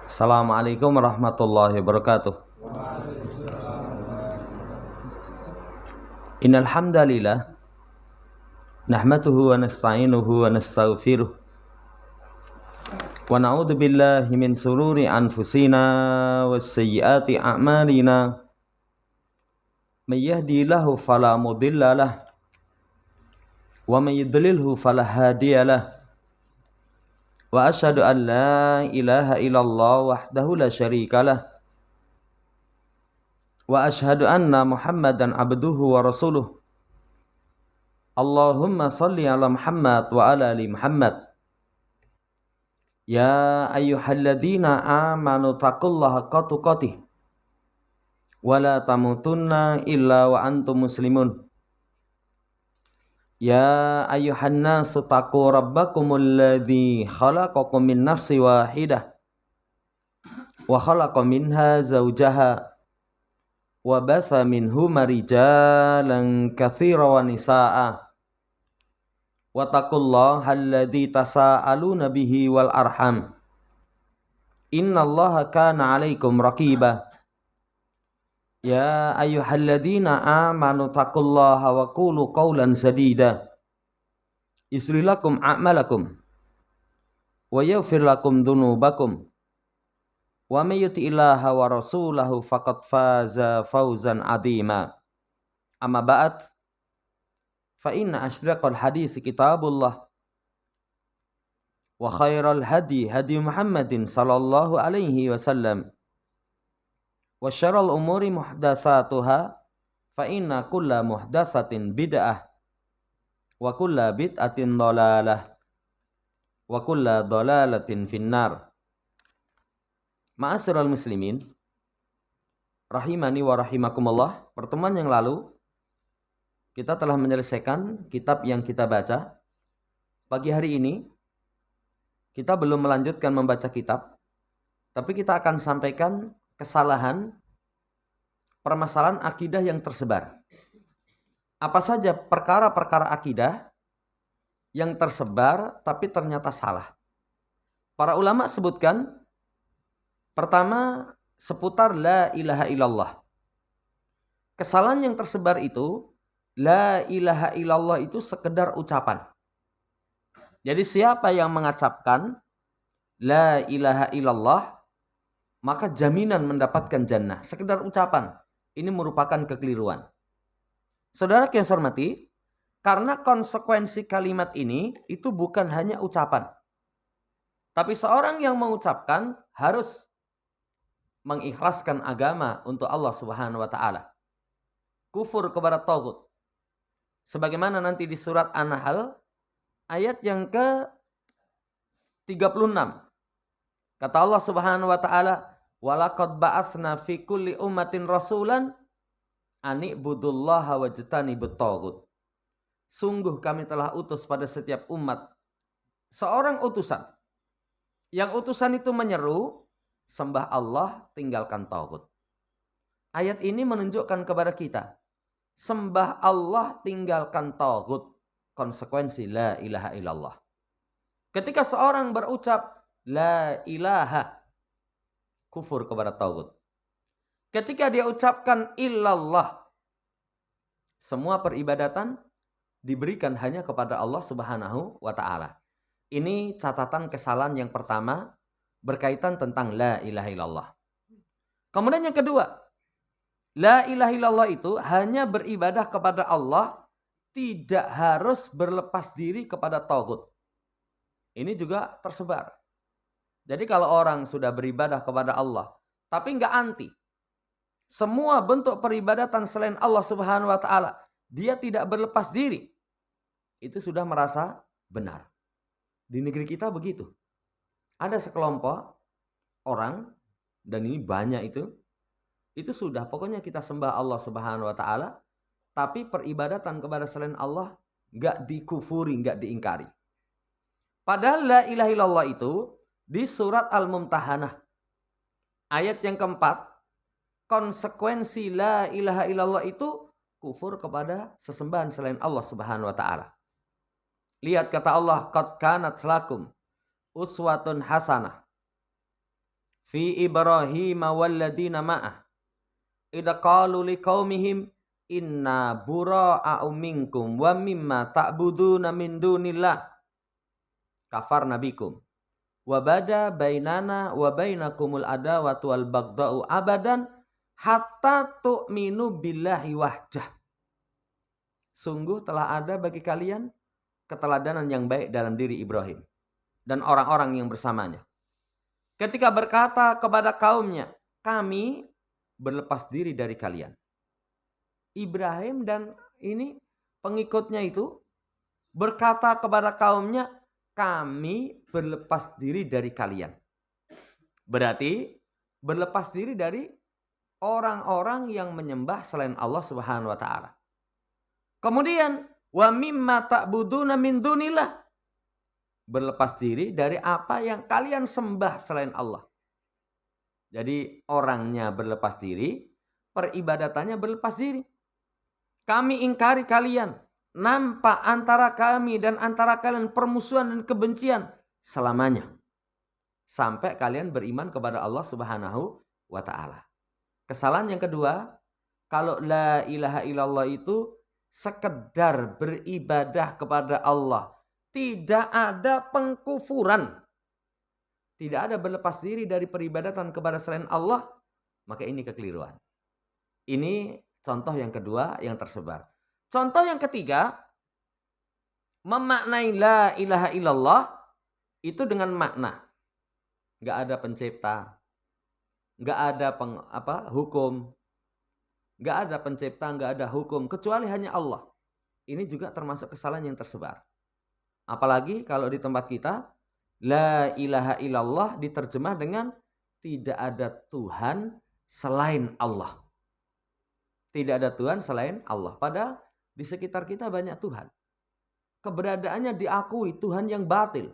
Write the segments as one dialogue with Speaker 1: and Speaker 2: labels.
Speaker 1: Assalamualaikum warahmatullahi wabarakatuh. Innal hamdalillah nahmaduhu wa nasta'inuhu wa nastaghfiruh wa na'udzu billahi min sururi anfusina was sayyiati a'malina. May yahdihillahu fala mudhillalah wa may yudlilhu fala hadiyalah. Wa asyhadu an la ilaha illallah wahdahu la syarikalah wa asyhadu anna Muhammadan abduhu wa rasuluh. Allahumma salli ala Muhammad wa ala ali Muhammad. Ya ayyuhalladzina amanu taqullaha haqqa tuqatih wa la tamutunna illa wa antum muslimun. Ya ayyuhan nasu taqu rabbakumul ladzi khalaqakum min nafsin wahidah wa khalaqa minha zawjaha wa batha minhuma rijalan katsiran wa nisaa'a wattaqullaha alladzi tasaaluna bihi wal arham innallaha kana 'alaikum raqiba. Ya ayyuhalladzina amanu taqullaha wa qulu qawlan sadida yuslih lakum a'malakum wa yaghfir lakum dhunubakum wa may yuti'illaha wa rasulahu faqad faza fawzan 'azima. Amma ba'd, fa inna asyraqal hadits kitabullah wa khairal hadi hadi Muhammadin sallallahu alaihi wasallam wa syarrul umuri muhdatsatuha fa inna kulla muhdatsatin bid'ah wa kulla bid'atin dhalalah wa kulla dhalalatin finnar. Ma'asyiral muslimin rahimani wa rahimakumullah. Pertemuan yang lalu kita telah menyelesaikan kitab yang kita baca. Pagi hari ini kita belum melanjutkan membaca kitab, tapi kita akan sampaikan kesalahan permasalahan akidah yang tersebar. Apa saja perkara-perkara akidah yang tersebar tapi ternyata salah. Para ulama sebutkan, pertama seputar la ilaha illallah. Kesalahan yang tersebar itu, la ilaha illallah itu sekedar ucapan. Jadi siapa yang mengucapkan la ilaha illallah, maka jaminan mendapatkan jannah. Sekedar ucapan. Ini merupakan kekeliruan. Saudara yang saya hormati, karena konsekuensi kalimat ini itu bukan hanya ucapan. Tapi seorang yang mengucapkan harus mengikhlaskan agama untuk Allah Subhanahu wa taala. Kufur kepada taghut. Sebagaimana nanti di surat An-Nahl ayat yang ke-36. Kata Allah Subhanahu wa taala, "Walaqad ba'atsna fi kulli ummatin rasulan an i'budullaha wajtanibut taghut." Sungguh kami telah utus pada setiap umat seorang utusan. Yang utusan itu menyeru, sembah Allah, tinggalkan taghut. Ayat ini menunjukkan kepada kita, sembah Allah, tinggalkan taghut. Konsekuensi la ilaha illallah. Ketika seorang berucap la ilaha, kufur kepada taghut. Ketika dia ucapkan illallah, semua peribadatan diberikan hanya kepada Allah Subhanahu wa taala. Ini catatan kesalahan yang pertama berkaitan tentang la ilaha illallah. Kemudian yang kedua, la ilaha illallah itu hanya beribadah kepada Allah, tidak harus berlepas diri kepada taghut. Ini juga tersebar. Jadi kalau orang sudah beribadah kepada Allah, tapi enggak anti, semua bentuk peribadatan selain Allah Subhanahu wa taala, dia tidak berlepas diri, itu sudah merasa benar. Di negeri kita begitu. Ada sekelompok orang, dan ini banyak itu sudah pokoknya kita sembah Allah Subhanahu wa taala, tapi peribadatan kepada selain Allah enggak dikufuri, enggak diingkari. Padahal la ilaha illallah itu di surat Al-Mumtahanah ayat yang keempat, konsekuensi la ilaha illallah itu kufur kepada sesembahan selain Allah Subhanahu wa taala. Lihat kata Allah, qad kanat lakum uswatun hasanah fi Ibrahim walladzina ma'ah idza qalu liqaumihim inna bura'a'u minkum wa mimma ta'buduna min dunillah kafarna bikum wa bada bainana wa bainakumul adawatu wal baghda'u abadan hatta tu'minu billahi wahdah. Sungguh telah ada bagi kalian keteladanan yang baik dalam diri Ibrahim dan orang-orang yang bersamanya. Ketika berkata kepada kaumnya, kami berlepas diri dari kalian. Ibrahim dan ini pengikutnya itu berkata kepada kaumnya, kami berlepas diri dari kalian. Berarti berlepas diri dari orang-orang yang menyembah selain Allah Subhanahu wa taala. Kemudian wa mimma ta'buduna min dunillah. Berlepas diri dari apa yang kalian sembah selain Allah. Jadi orangnya berlepas diri, peribadatannya berlepas diri. Kami ingkari kalian, nampak antara kami dan antara kalian permusuhan dan kebencian selamanya. Sampai kalian beriman kepada Allah Subhanahu wa taala. Kesalahan yang kedua, kalau la ilaha illallah itu sekedar beribadah kepada Allah. Tidak ada pengkufuran. Tidak ada berlepas diri dari peribadatan kepada selain Allah. Maka ini kekeliruan. Ini contoh yang kedua yang tersebar. Contoh yang ketiga, memaknai la ilaha illallah itu dengan makna. Nggak ada pencipta, nggak ada hukum, nggak ada pencipta, nggak ada hukum, kecuali hanya Allah. Ini juga termasuk kesalahan yang tersebar. Apalagi kalau di tempat kita, la ilaha illallah diterjemah dengan tidak ada Tuhan selain Allah. Tidak ada Tuhan selain Allah. Padahal di sekitar kita banyak Tuhan. Keberadaannya diakui Tuhan yang batil.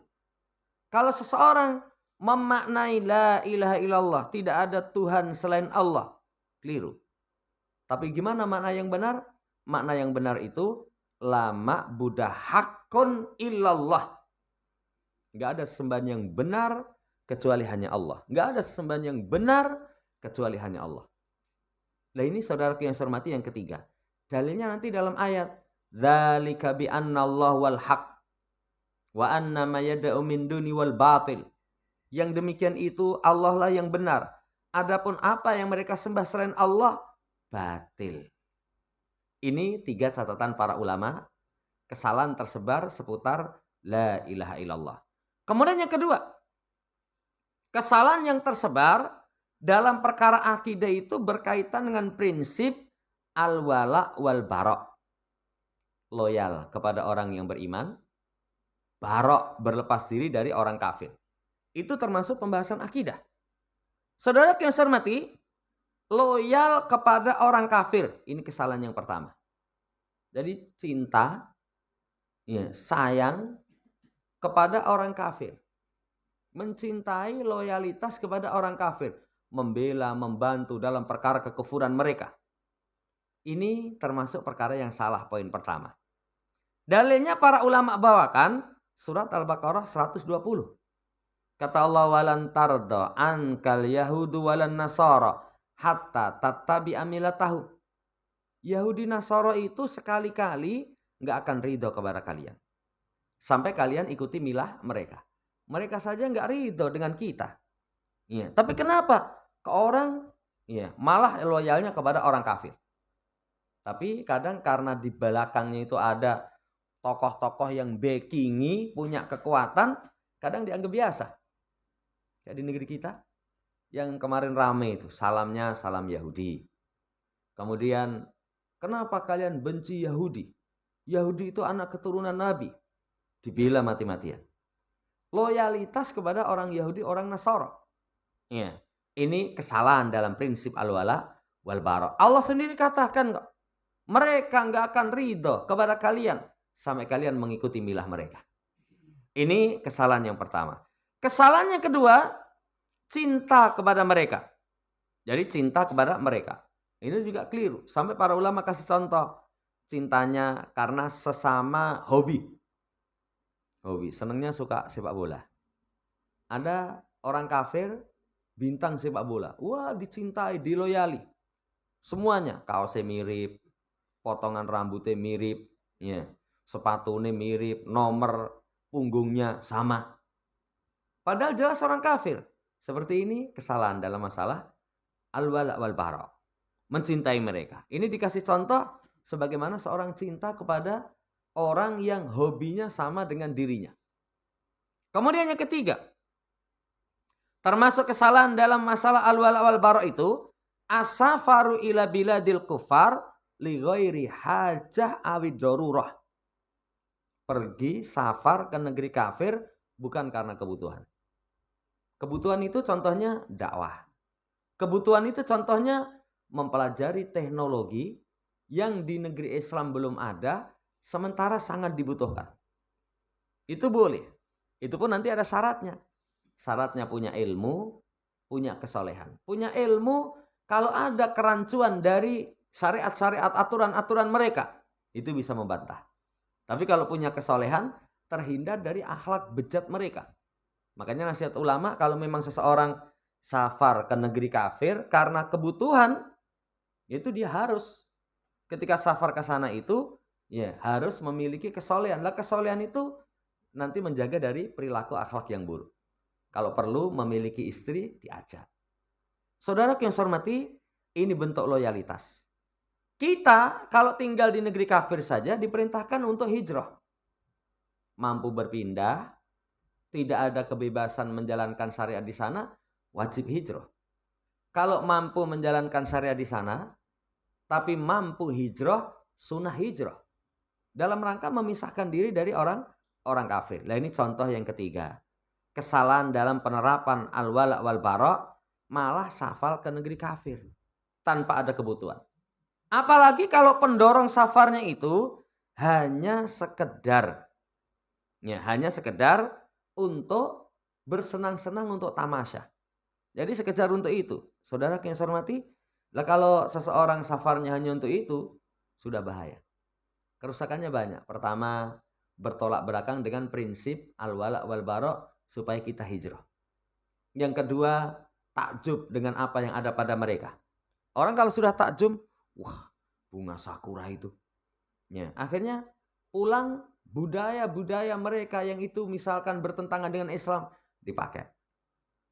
Speaker 1: Kalau seseorang memaknai la ilaha illallah, tidak ada Tuhan selain Allah, keliru. Tapi gimana makna yang benar? Makna yang benar itu la ma'budah haqqun illallah. Enggak ada sesembahan yang benar kecuali hanya Allah. Enggak ada sesembahan yang benar kecuali hanya Allah. Nah ini saudaraku yang saya hormati yang ketiga. Dalilnya nanti dalam ayat. Dzalika bi annallaha wal haqq wa anna ma yad'u min duni wal batil. Yang demikian itu Allah lah yang benar. Adapun apa yang mereka sembah selain Allah batil. Ini 3 catatan para ulama. Kesalahan tersebar seputar la ilaha illallah. Kemudian yang kedua. Kesalahan yang tersebar dalam perkara akidah itu berkaitan dengan prinsip al-wala wal bara'. Loyal kepada orang yang beriman. Bara' berlepas diri dari orang kafir. Itu termasuk pembahasan akidah. Saudara yang saya hormati, loyal kepada orang kafir. Ini kesalahan yang pertama. Jadi cinta, sayang kepada orang kafir. Mencintai loyalitas kepada orang kafir. Membela, membantu dalam perkara kekufuran mereka. Ini termasuk perkara yang salah poin pertama. Dalilnya para ulama bawakan surat Al-Baqarah 120. Kata Allah walan tarda ankal yahudu walan nasara hatta tattabi'a millatahu. Yahudi Nasara itu sekali-kali nggak akan ridho kepada kalian. Sampai kalian ikuti milah mereka. Mereka saja nggak ridho dengan kita. Ya, tapi kenapa? Ke orang malah loyalnya kepada orang kafir. Tapi kadang karena di belakangnya itu ada tokoh-tokoh yang backingi, punya kekuatan, kadang dianggap biasa. Kayak di negeri kita, yang kemarin rame itu, salamnya salam Yahudi. Kemudian, kenapa kalian benci Yahudi? Yahudi itu anak keturunan Nabi. Dibela mati-matian. Loyalitas kepada orang Yahudi, orang Nasara. Ya, ini kesalahan dalam prinsip al-wala wal bara'. Allah sendiri katakan kok, mereka nggak akan ridho kepada kalian sampai kalian mengikuti milah mereka. Ini kesalahan yang pertama. Kesalahan yang kedua, cinta kepada mereka. Jadi cinta kepada mereka. Ini juga keliru. Sampai para ulama kasih contoh. Cintanya karena sesama hobi. Hobi, senangnya suka sepak bola. Ada orang kafir bintang sepak bola. Wah, dicintai, diloyali. Semuanya, kaosnya mirip, potongan rambutnya mirip, ya, sepatunya mirip, nomor punggungnya sama. Padahal jelas orang kafir. Seperti ini kesalahan dalam masalah al-wala' wal bara'. Mencintai mereka. Ini dikasih contoh sebagaimana seorang cinta kepada orang yang hobinya sama dengan dirinya. Kemudian yang ketiga, termasuk kesalahan dalam masalah al-wala' wal bara' itu, as-safaru ila biladil kufar li ghairi hajah awid darurah. Pergi safar ke negeri kafir bukan karena kebutuhan. Kebutuhan itu contohnya dakwah. Kebutuhan itu contohnya mempelajari teknologi yang di negeri Islam belum ada, sementara sangat dibutuhkan. Itu boleh. Itu pun nanti ada syaratnya. Syaratnya punya ilmu, punya kesolehan. Punya ilmu, kalau ada kerancuan dari syariat-syariat, aturan-aturan mereka, itu bisa membantah. Tapi kalau punya kesolehan, terhindar dari akhlak bejat mereka. Makanya nasihat ulama, kalau memang seseorang safar ke negeri kafir karena kebutuhan, itu dia harus ketika safar ke sana itu ya harus memiliki kesolehan. Lah kesolehan itu nanti menjaga dari perilaku akhlak yang buruk. Kalau perlu memiliki istri diajak. Saudara yang saya hormati, ini bentuk loyalitas. Kita kalau tinggal di negeri kafir saja diperintahkan untuk hijrah. Mampu berpindah, tidak ada kebebasan menjalankan syariat di sana, wajib hijrah. Kalau mampu menjalankan syariat di sana, tapi mampu hijrah, sunnah hijrah. Dalam rangka memisahkan diri dari orang kafir. Nah ini contoh yang ketiga. Kesalahan dalam penerapan al-wala' wal bara' malah safar ke negeri kafir. Tanpa ada kebutuhan. Apalagi kalau pendorong safarnya itu hanya sekedar. Ya, hanya sekedar untuk bersenang-senang untuk tamasya. Jadi sekedar untuk itu. Saudara yang saya hormati, lah kalau seseorang safarnya hanya untuk itu, sudah bahaya. Kerusakannya banyak. Pertama, bertolak belakang dengan prinsip al-wala' wal bara' supaya kita hijrah. Yang kedua, takjub dengan apa yang ada pada mereka. Orang kalau sudah takjub, wah, bunga sakura itu. Ya, akhirnya pulang budaya-budaya mereka yang itu misalkan bertentangan dengan Islam dipakai.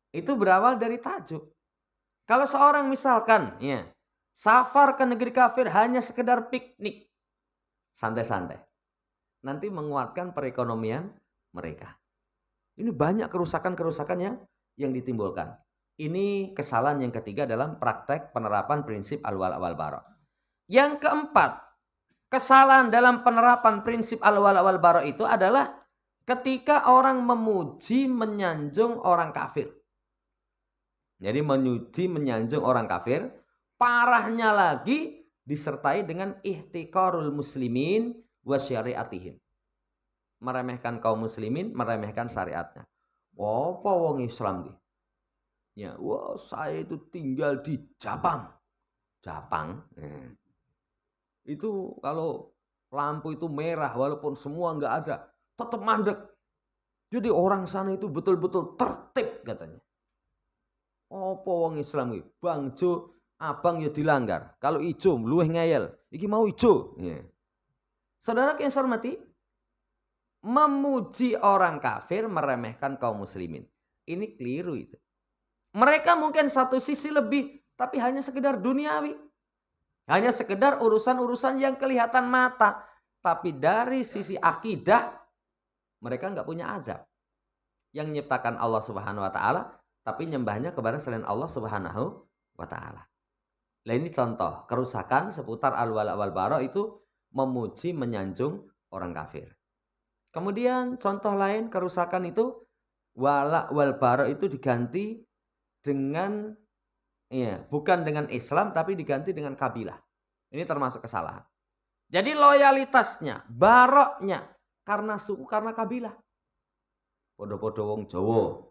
Speaker 1: Itu berawal dari takjub. Kalau seorang misalkan ya safar ke negeri kafir hanya sekedar piknik, santai-santai, nanti menguatkan perekonomian mereka. Ini banyak kerusakan-kerusakan yang ditimbulkan. Ini kesalahan yang ketiga dalam praktek penerapan prinsip al-wala' wal bara'. Yang keempat, kesalahan dalam penerapan prinsip al-wala' wal bara' itu adalah ketika orang memuji menyanjung orang kafir. Jadi memuji menyanjung orang kafir, parahnya lagi disertai dengan ihtiqarul muslimin wa syariatihim. Meremehkan kaum muslimin, meremehkan syariatnya. Apa wong Islam ki? Ya, wah saya itu tinggal di Japang. Japang. Itu kalau lampu itu merah walaupun semua nggak ada, tetap mandek. Jadi orang sana itu betul-betul tertib katanya. Apa wong Islam ki? Bang Jo, abang ya dilanggar. Kalau ijo luweh ngeyel. Iki mau ijo. Ya. Saudara yang saya hormati, memuji orang kafir meremehkan kaum muslimin. Ini keliru itu. Mereka mungkin satu sisi lebih, tapi hanya sekedar duniawi. Hanya sekedar urusan-urusan yang kelihatan mata. Tapi dari sisi akidah, mereka nggak punya adab. Yang menciptakan Allah Subhanahu wa Ta'ala, tapi nyembahnya kepada selain Allah Subhanahu wa Ta'ala. Nah ini contoh kerusakan seputar al-wala' wal bara' itu memuji menyanjung orang kafir. Kemudian contoh lain kerusakan itu wala' wal bara' itu diganti dengan bukan dengan Islam tapi diganti dengan kabilah. Ini termasuk kesalahan. Jadi loyalitasnya, baroknya karena suku, karena kabilah. Podo-podo wong Jawa.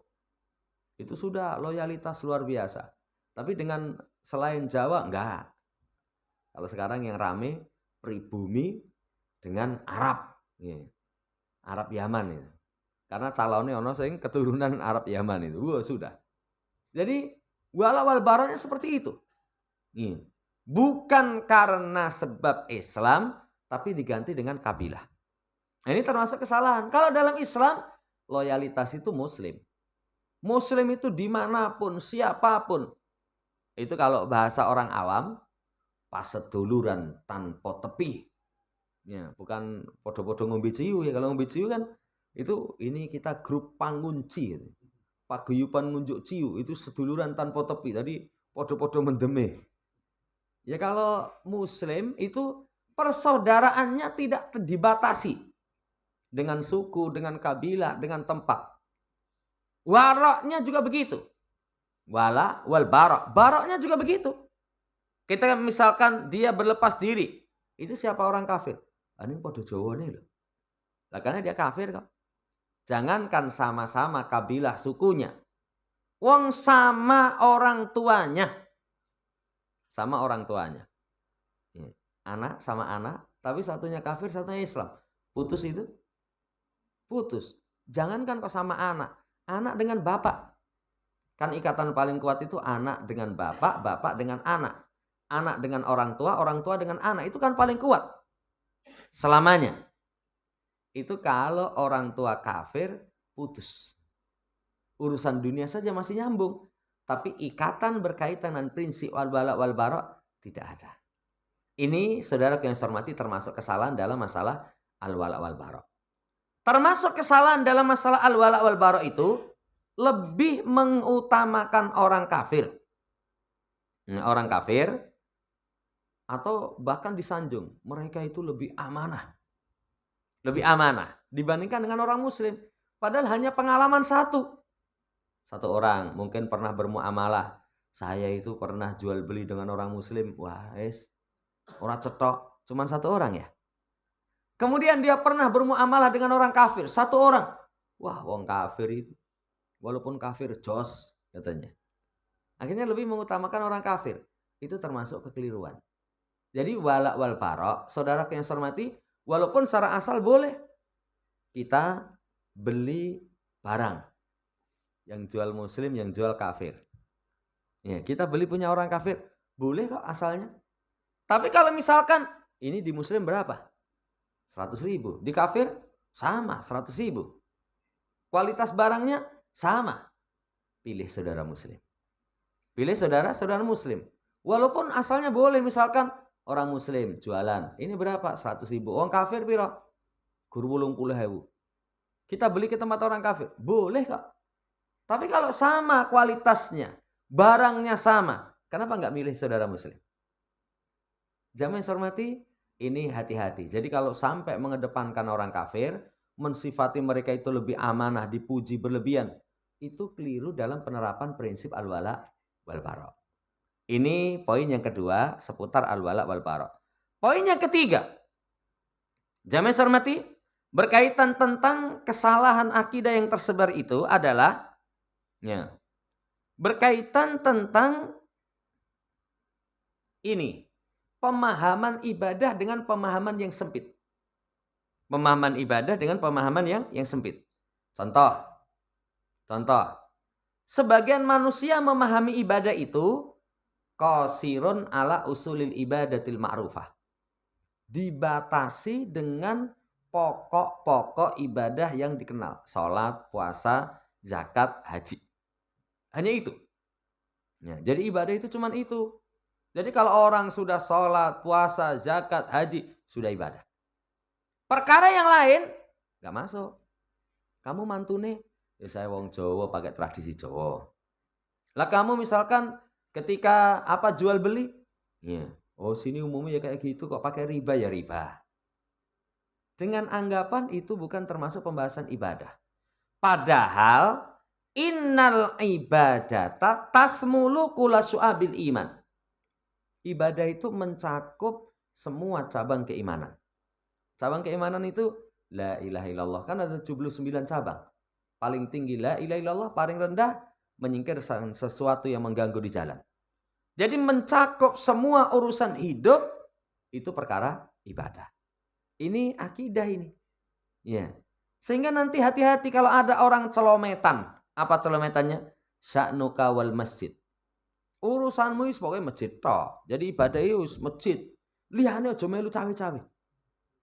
Speaker 1: Itu sudah loyalitas luar biasa. Tapi dengan selain Jawa enggak. Kalau sekarang yang rame pribumi dengan Arab. Arab Yaman itu. Karena calonnya ono sing keturunan Arab Yaman itu. Wah, sudah. Jadi Wala wal baranya seperti itu. Bukan karena sebab Islam, tapi diganti dengan kabilah. Nah, ini termasuk kesalahan. Kalau dalam Islam, loyalitas itu Muslim. Muslim itu dimanapun, siapapun. Itu kalau bahasa orang awam, paseduluran tanpa tepi. Ya, bukan podo-podo ngombe ciu ya. Kalau ngombe ciu kan itu ini kita grup pangunci. Paguyuban ngunjuk ciu itu seduluran tanpa tepi. Tadi podo-podo mendeme. Ya kalau Muslim itu persaudaraannya tidak dibatasi dengan suku, dengan kabilah, dengan tempat. Waroknya juga begitu. Wala wal barok. Baroknya juga begitu. Kita misalkan dia berlepas diri. Itu siapa orang kafir? Ini podo Jawa nih loh. Lah karena dia kafir kok. Jangankan sama-sama kabilah sukunya. Wong sama orang tuanya. Sama orang tuanya. Anak sama anak. Tapi satunya kafir, satunya Islam. Putus itu? Putus. Jangankan kok sama anak. Anak dengan bapak. Kan ikatan paling kuat itu anak dengan bapak, bapak dengan anak. Anak dengan orang tua dengan anak. Itu kan paling kuat. Selamanya. Itu kalau orang tua kafir, putus. Urusan dunia saja masih nyambung. Tapi ikatan berkaitan dengan prinsip wal-wala wal-bara tidak ada. Ini saudara yang saya hormati termasuk kesalahan dalam masalah al-wala wal-bara. Termasuk kesalahan dalam masalah al-wala wal-bara itu lebih mengutamakan orang kafir. Orang kafir atau bahkan disanjung. Mereka itu lebih amanah. Lebih amanah dibandingkan dengan orang muslim. Padahal hanya pengalaman satu. Satu orang mungkin pernah bermuamalah. Saya itu pernah jual beli dengan orang muslim. Wah, orang cetok. Cuman satu orang ya. Kemudian dia pernah bermuamalah dengan orang kafir. Satu orang. Wah, wong kafir itu. Walaupun kafir, jos katanya. Akhirnya lebih mengutamakan orang kafir. Itu termasuk kekeliruan. Jadi wala wal barok, saudara yang saya hormati, walaupun secara asal boleh kita beli barang. Yang jual muslim, yang jual kafir. Ya, kita beli punya orang kafir, boleh kok asalnya. Tapi kalau misalkan ini di muslim berapa? 100.000. Di kafir sama 100.000. Kualitas barangnya sama. Pilih saudara muslim. Pilih saudara muslim. Walaupun asalnya boleh misalkan orang muslim jualan. Ini berapa? 100.000. Orang kafir piro? Guru 80.000. Kita beli ke tempat orang kafir. Boleh kok. Tapi kalau sama kualitasnya, barangnya sama, kenapa nggak milih saudara muslim? Jamaah yang saya hormati, ini hati-hati. Jadi kalau sampai mengedepankan orang kafir, mensifati mereka itu lebih amanah, dipuji berlebihan, itu keliru dalam penerapan prinsip al-wala wal bara. Ini poin yang kedua seputar al-wala wal bara. Poin yang ketiga, jamaah yang saya hormati, berkaitan tentang kesalahan akidah yang tersebar itu adalah berkaitan tentang ini, pemahaman ibadah dengan pemahaman yang sempit. Pemahaman ibadah dengan pemahaman yang sempit. Contoh. Sebagian manusia memahami ibadah itu qasirun ala usulil ibadatil ma'rufah. Dibatasi dengan pokok-pokok ibadah yang dikenal. Salat, puasa, zakat, haji. Hanya itu. Ya, jadi ibadah itu cuma itu. Jadi kalau orang sudah sholat, puasa, zakat, haji, sudah ibadah. Perkara yang lain gak masuk. Kamu mantune, ya saya wong Jawa pakai tradisi Jawa. Lah kamu misalkan ketika jual beli, ya, sini umumnya ya kayak gitu kok pakai riba ya riba. Dengan anggapan itu bukan termasuk pembahasan ibadah. Padahal innal ibadata tasmulu kula syu'abil iman. Ibadah itu mencakup semua cabang keimanan. Cabang keimanan itu la ilaha illallah. Kan ada 79 cabang. Paling tinggi la ilaha illallah, paling rendah menyingkir sesuatu yang mengganggu di jalan. Jadi mencakup semua urusan hidup itu perkara ibadah. Ini akidah ini. Ya. Sehingga nanti hati-hati kalau ada orang celometan. Apa celometannya? Sya'nuka wal masjid. Urusanmu wis pokoke masjid tok. Jadi ibadah wis masjid. Liyane aja melu cawe-cawe.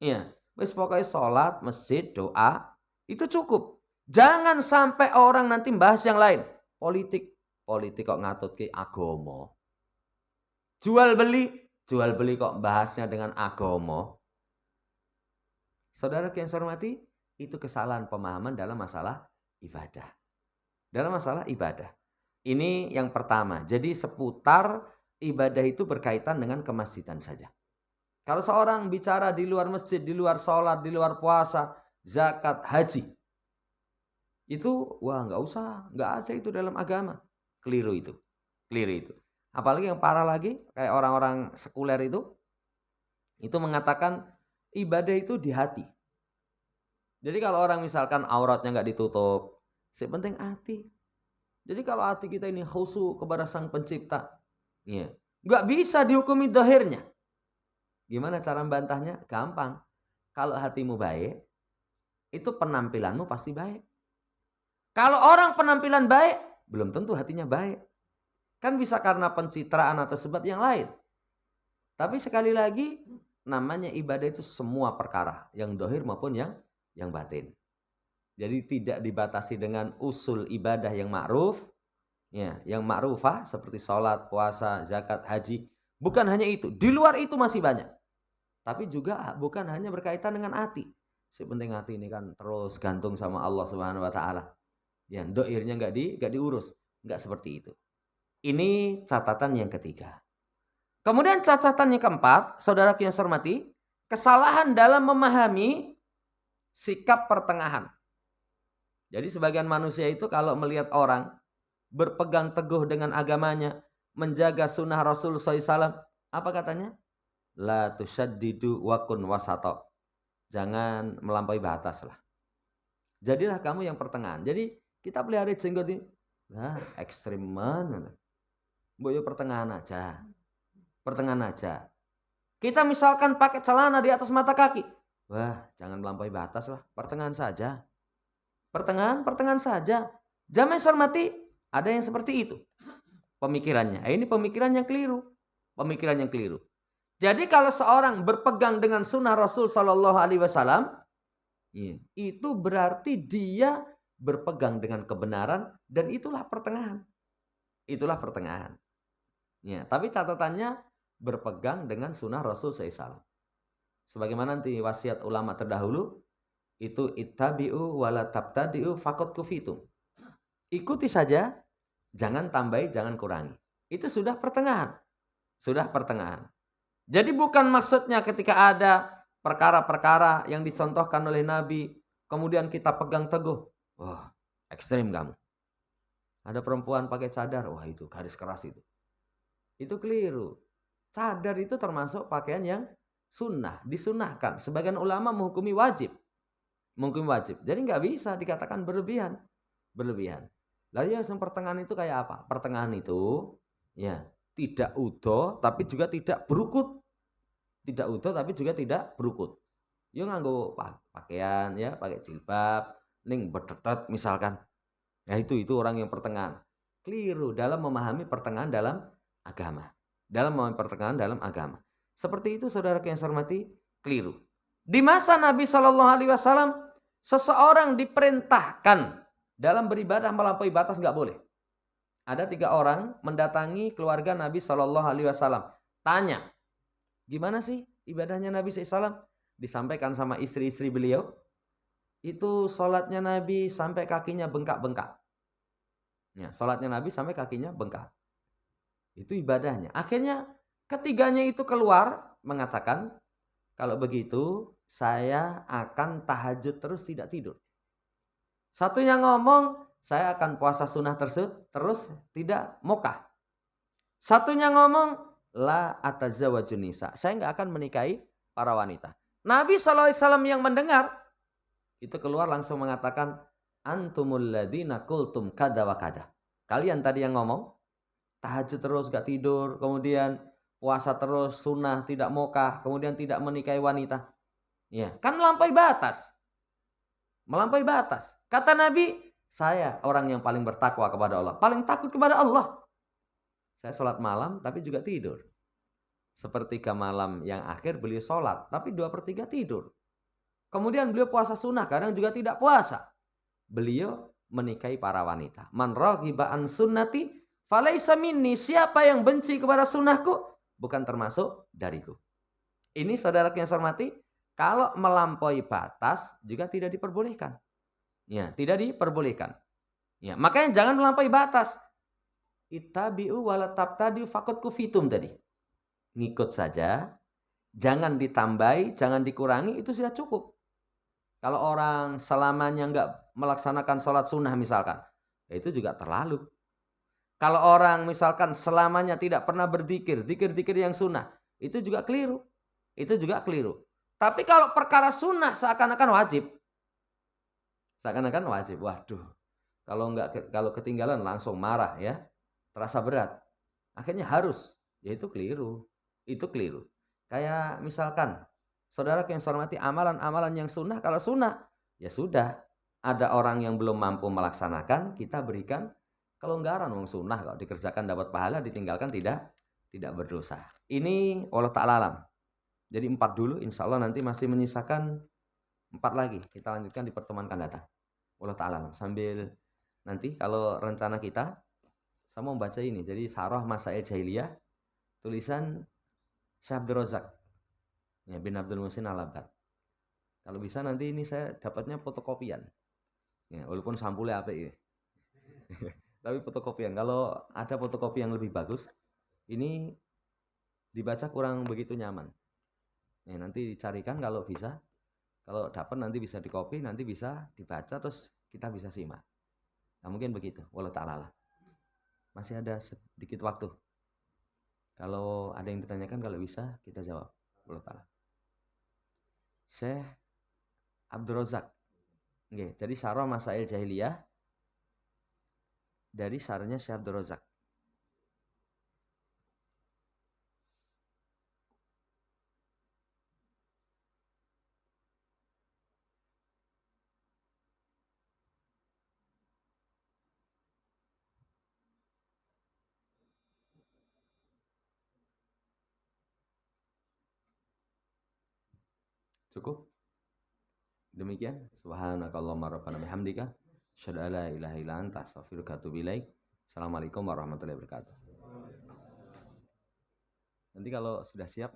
Speaker 1: Iya, wis pokoke salat, masjid, doa, itu cukup. Jangan sampai orang nanti bahas yang lain. Politik, politik kok ngatutke agama. Jual beli kok bahasnya dengan agama. Saudara yang saya hormati, itu kesalahan pemahaman dalam masalah ibadah. Dalam masalah ibadah. Ini yang pertama. Jadi seputar ibadah itu berkaitan dengan kemasjidan saja. Kalau seorang bicara di luar masjid, di luar sholat, di luar puasa, zakat, haji. Itu, wah nggak usah. Nggak ada itu dalam agama. Keliru itu. Keliru itu. Apalagi yang parah lagi, kayak orang-orang sekuler itu mengatakan ibadah itu di hati. Jadi kalau orang misalkan auratnya nggak ditutup, yang penting hati. Jadi kalau hati kita ini khusyuk kepada Sang Pencipta, ya, nggak bisa dihukumi dohirnya. Gimana cara membantahnya? Gampang. Kalau hatimu baik, itu penampilanmu pasti baik. Kalau orang penampilan baik, belum tentu hatinya baik. Kan bisa karena pencitraan atau sebab yang lain. Tapi sekali lagi, namanya ibadah itu semua perkara, yang dohir maupun yang batin. Jadi tidak dibatasi dengan usul ibadah yang ma'ruf, ya, yang ma'rufah seperti sholat, puasa, zakat, haji. Bukan hanya itu, di luar itu masih banyak. Tapi juga bukan hanya berkaitan dengan hati. Sepenting hati ini kan terus gantung sama Allah Subhanahu wa taala. Ya, dohirnya nggak diurus, nggak seperti itu. Ini catatan yang ketiga. Kemudian catatan yang keempat, saudara yang saya hormati, kesalahan dalam memahami sikap pertengahan. Jadi sebagian manusia itu kalau melihat orang berpegang teguh dengan agamanya, menjaga sunnah Rasul SAW, apa katanya? La tusyaddidu wa kun wasata. Jangan melampaui batas lah. Jadilah kamu yang pertengahan. Jadi kita pelihara jenggot ini, nah ekstrim mana? Boyo pertengahan aja. Pertengahan aja. Kita misalkan pakai celana di atas mata kaki. Wah, jangan melampaui batas lah. Pertengahan saja. Pertengahan saja. Jamaah hormati, ada yang seperti itu pemikirannya. Ini pemikiran yang keliru. Pemikiran yang keliru. Jadi kalau seorang berpegang dengan sunnah Rasul Shallallahu Alaihi Wasallam, itu berarti dia berpegang dengan kebenaran dan itulah pertengahan. Itulah pertengahan. Ya, tapi catatannya berpegang dengan sunnah Rasul SAW. Sebagaimana nanti wasiat ulama terdahulu, itu ittabi'u wala tabtadi'u faqad kufitum. Ikuti saja, jangan tambahi, jangan kurangi. Itu sudah pertengahan. Sudah pertengahan. Jadi bukan maksudnya ketika ada perkara-perkara yang dicontohkan oleh Nabi, kemudian kita pegang teguh. Wah, ekstrim kamu. Ada perempuan pakai cadar, wah itu garis keras itu. Itu keliru. Cadar itu termasuk pakaian yang sunnah, disunahkan. Sebagian ulama menghukumi wajib. Menghukumi wajib. Jadi nggak bisa dikatakan berlebihan. Berlebihan. Lalu yang pertengahan itu kayak apa? Pertengahan itu ya tidak utuh tapi juga tidak berukut. Tidak utuh tapi juga tidak berukut. Yo nganggo pakaian ya, pakai jilbab, ning betetet misalkan. Nah itu orang yang pertengahan. Keliru dalam memahami pertengahan dalam agama. Dalam memahami pertengahan dalam agama. Seperti itu saudara yang saya hormati, keliru. Di masa Nabi Shallallahu Alaihi Wasallam, seseorang diperintahkan dalam beribadah melampaui batas nggak boleh. Ada 3 orang mendatangi keluarga Nabi Shallallahu Alaihi Wasallam. Tanya, gimana sih ibadahnya Nabi SAW? Disampaikan sama istri-istri beliau. Itu sholatnya Nabi sampai kakinya bengkak-bengkak. Ya, sholatnya Nabi sampai kakinya bengkak. Itu ibadahnya. Akhirnya ketiganya itu keluar mengatakan, kalau begitu saya akan tahajud terus tidak tidur. Satunya ngomong, saya akan puasa sunnah terus tidak mokah. Satunya ngomong, la atazawwajun nisa. Saya nggak akan menikahi para wanita. Nabi SAW yang mendengar, itu keluar langsung mengatakan, antumul ladina qultum kada wa kada. Kalian tadi yang ngomong, tahajud terus gak tidur, kemudian puasa terus, sunnah, tidak mokah, kemudian tidak menikahi wanita. Ya, kan melampaui batas. Melampaui batas. Kata Nabi, saya orang yang paling bertakwa kepada Allah, paling takut kepada Allah. Saya sholat malam tapi juga tidur. Sepertiga malam yang akhir beliau sholat, tapi 2/3 tidur. Kemudian beliau puasa sunnah, kadang juga tidak puasa. Beliau menikahi para wanita. Man raghiba an sunnati falaisa minni. Siapa yang benci kepada sunnahku, bukan termasuk dariku. Ini saudara yang saya hormati, kalau melampaui batas juga tidak diperbolehkan. Ya, tidak diperbolehkan. Ya, makanya jangan melampaui batas. Ittabi'u wala tabtadi'u faqad kufitum tadi. Ngikut saja, jangan ditambahi, jangan dikurangi, itu sudah cukup. Kalau orang selamanya nggak melaksanakan sholat sunnah misalkan, itu juga terlalu. Kalau orang misalkan selamanya tidak pernah berzikir, zikir-zikir yang sunnah, itu juga keliru. Itu juga keliru. Tapi kalau perkara sunnah seakan-akan wajib. Seakan-akan wajib. Waduh, kalau ketinggalan langsung marah ya. Terasa berat. Akhirnya harus. Ya itu keliru. Itu keliru. Kayak misalkan, saudara yang saya hormati, amalan-amalan yang sunnah, kalau sunnah, ya sudah. Ada orang yang belum mampu melaksanakan, kita berikan kelonggaran. Wong sunnah kalau dikerjakan dapat pahala, ditinggalkan tidak berdosa. Ini Allah Ta'ala alam. Jadi 4 dulu, insya Allah nanti masih menyisakan 4 lagi. Kita lanjutkan di pertemuan akan datang. Allah Ta'ala alam. Sambil nanti kalau rencana kita, saya mau baca ini. Jadi Sarah Masail Jahiliyah, tulisan Syekh Abdul Razak ya, bin Abdul Muhsin Al-Abbad. Kalau bisa nanti ini saya dapatnya fotokopian. Ya, walaupun sampulnya apa ya. Tapi fotokopian. Kalau ada fotokopi yang lebih bagus, ini dibaca kurang begitu nyaman. Ya, nanti dicarikan kalau bisa. Kalau dapat nanti bisa dikopi, nanti bisa dibaca terus kita bisa simak. Nah, mungkin begitu. Wallahu ta'ala. Masih ada sedikit waktu. Kalau ada yang ditanyakan, kalau bisa kita jawab. Wallahu ta'ala. Syekh Abdul Razak. Oke, jadi Syarah Masail Jahiliyah dari syarahnya Syekh Abdul Razak. Cukup? Demikian. Subhanakallahumma rabbana bihamdika asyhadu an la ilaha illa anta astaghfiruka wa atubu ilaik. Assalamualaikum warahmatullahi wabarakatuh. Nanti kalau sudah siap